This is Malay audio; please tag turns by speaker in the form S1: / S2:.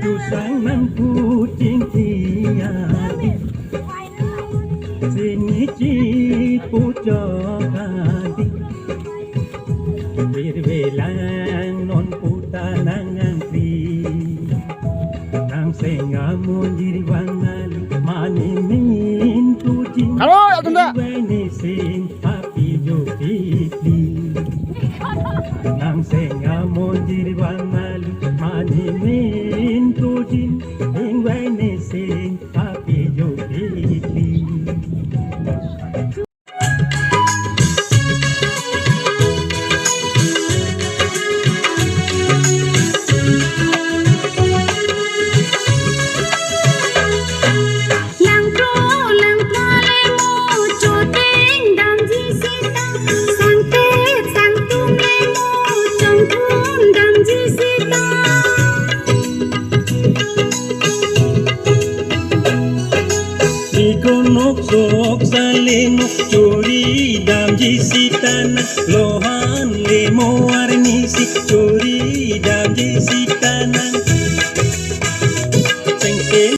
S1: dù sáng nắng thu trên thia xin ý chí phụ cho kadi về lang non puta nang antri nang senga monjiri wangali mani min tujin
S2: halo tunda
S1: ini sing papi jo piti nang senga monjiri wangali mani min tujin ini sing papi jo piti Nok sok saleno curi dam jisitana lohan lemo warnisi curi dam jisitana